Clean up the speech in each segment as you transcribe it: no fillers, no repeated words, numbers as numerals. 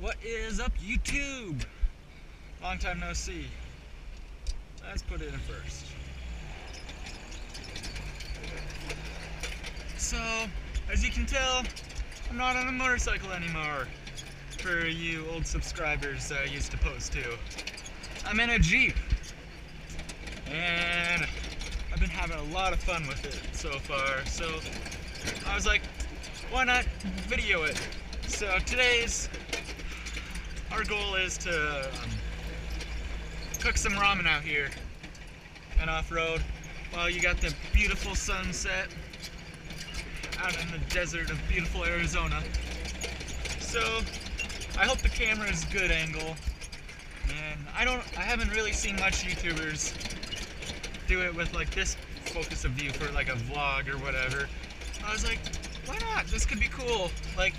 What is up, YouTube? Long time no see. Let's put it in first. So, as you can tell, I'm not on a motorcycle anymore. For you old subscribers that I used to post to. I'm in a Jeep. And I've been having a lot of fun with it so far. So, I was like, why not video it? So our goal is to cook some ramen out here and off-road while you got the beautiful sunset out in the desert of beautiful Arizona. So I hope the camera is good angle, and I haven't really seen much YouTubers do it with like this focus of view for like a vlog or whatever. I was like, why not? This could be cool. Like,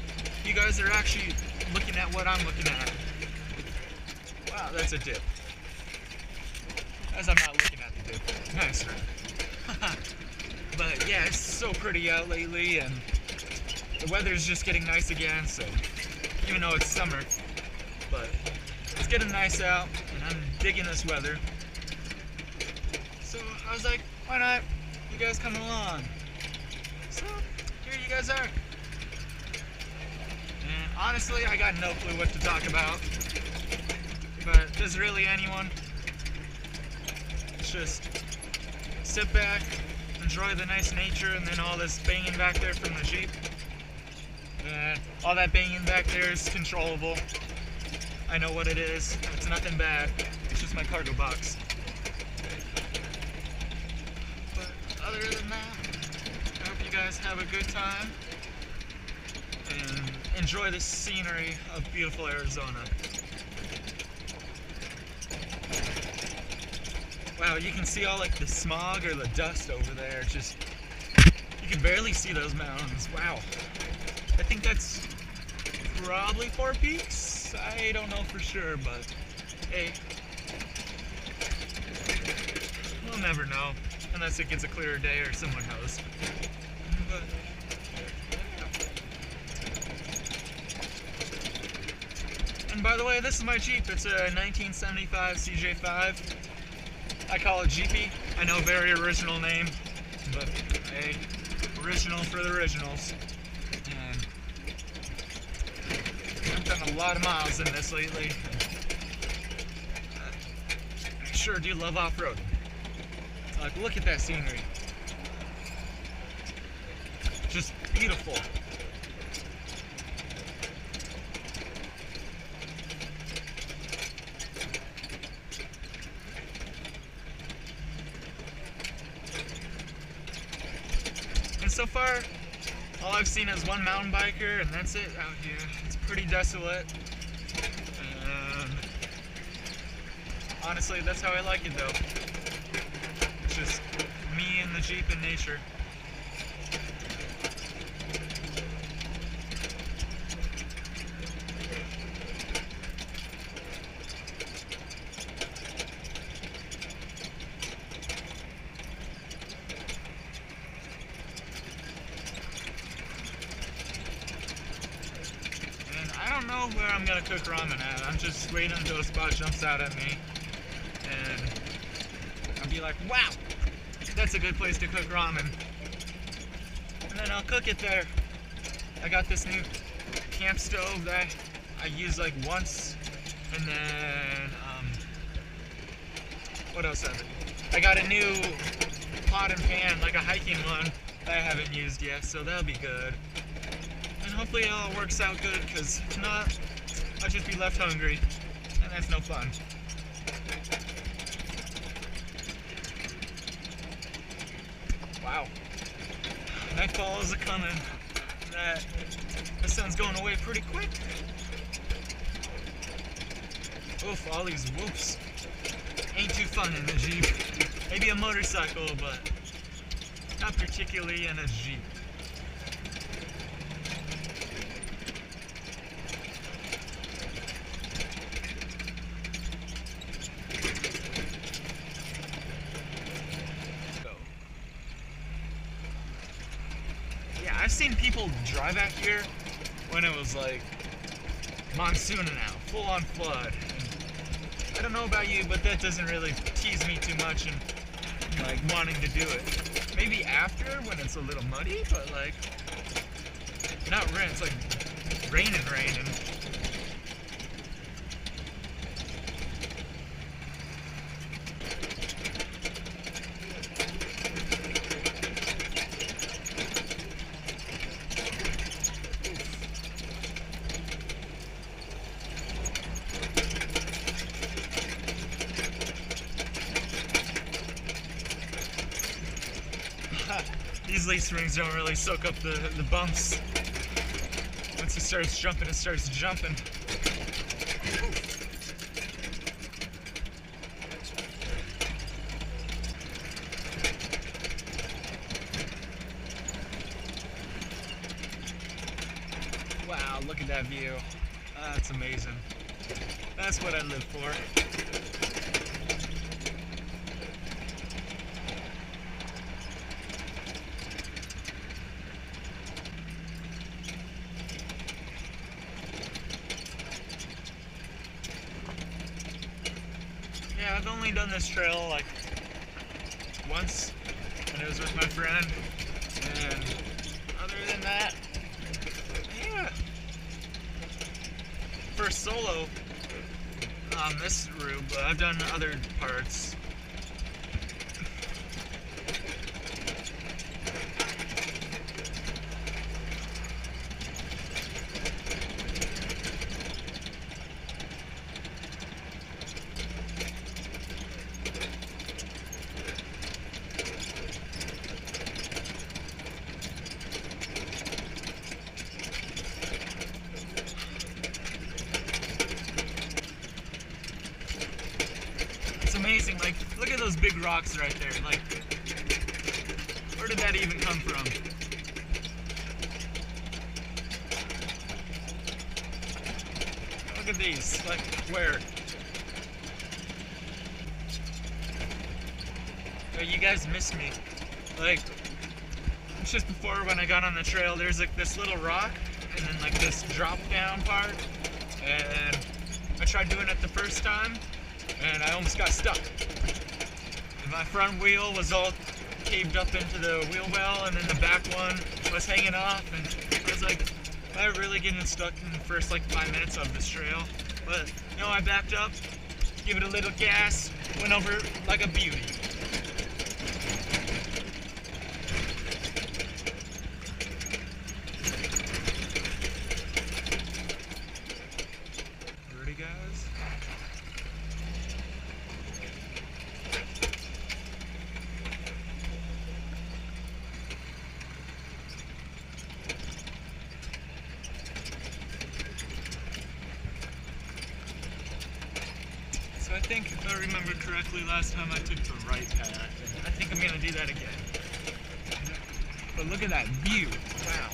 you guys are actually looking at what I'm looking at. Wow, that's a dip. As I'm not looking at the dip. Nice. But yeah, it's so pretty out lately, and the weather's just getting nice again, so even though it's summer, but it's getting nice out, and I'm digging this weather. So I was like, why not? You guys coming along? So here you guys are. And honestly, I got no clue what to talk about. But does really anyone? It's just sit back, enjoy the nice nature, and then all this banging back there from the Jeep. And all that banging back there is controllable. I know what it is. It's nothing bad. It's just my cargo box. But other than that, I hope you guys have a good time and enjoy the scenery of beautiful Arizona. Wow, you can see all like the smog or the dust over there. Just, you can barely see those mountains. Wow. I think that's probably 4 peaks. I don't know for sure, but hey, we'll never know unless it gets a clearer day or someone knows. But and by the way, this is my Jeep. It's a 1975 Cj5. I call it Jeepy. I know, very original name, but hey, original for the originals. And I've done a lot of miles in this lately. I sure do love off-road. Like, look at that scenery. Just beautiful. And so far, all I've seen is one mountain biker, and that's it out here. It's pretty desolate. And honestly, that's how I like it though. It's just me and the Jeep in nature. I don't know where I'm gonna cook ramen at. I'm just waiting until a spot jumps out at me, and I'll be like, wow, that's a good place to cook ramen. And then I'll cook it there. I got this new camp stove that I use like once, and then what else have I got a new pot and pan, like a hiking one that I haven't used yet, so that'll be good. And hopefully it all works out good, because if not, I'll just be left hungry, and that's no fun. Wow. Nightfall is a-coming. The sun's going away pretty quick. Oof, all these whoops. Ain't too fun in a Jeep. Maybe a motorcycle, but not particularly in a Jeep. I've seen people drive out here when it was like monsoon now, full on flood. And I don't know about you, but that doesn't really tease me too much and like wanting to do it. Maybe after when it's a little muddy, but like not rain. It's like raining. These leaf springs don't really soak up the bumps. Once it starts jumping, it starts jumping. Wow, look at that view. That's amazing. That's what I live for. Yeah, I've only done this trail like once, and it was with my friend, and other than that, yeah. First solo on this route, but I've done other parts. It's amazing, like, look at those big rocks right there, like, where did that even come from? Look at these, like, where? Oh, you guys missed me. Like, just before when I got on the trail, there's like this little rock, and then like this drop down part, and I tried doing it the first time, and I almost got stuck. And my front wheel was all caved up into the wheel well, and then the back one was hanging off, and I was like, am I really getting stuck in the first like 5 minutes of this trail? But no, I backed up, give it a little gas, went over like a beauty. Ready, guys? So I think, if I remember correctly, last time I took the right path. I think I'm gonna do that again. But look at that view. Wow.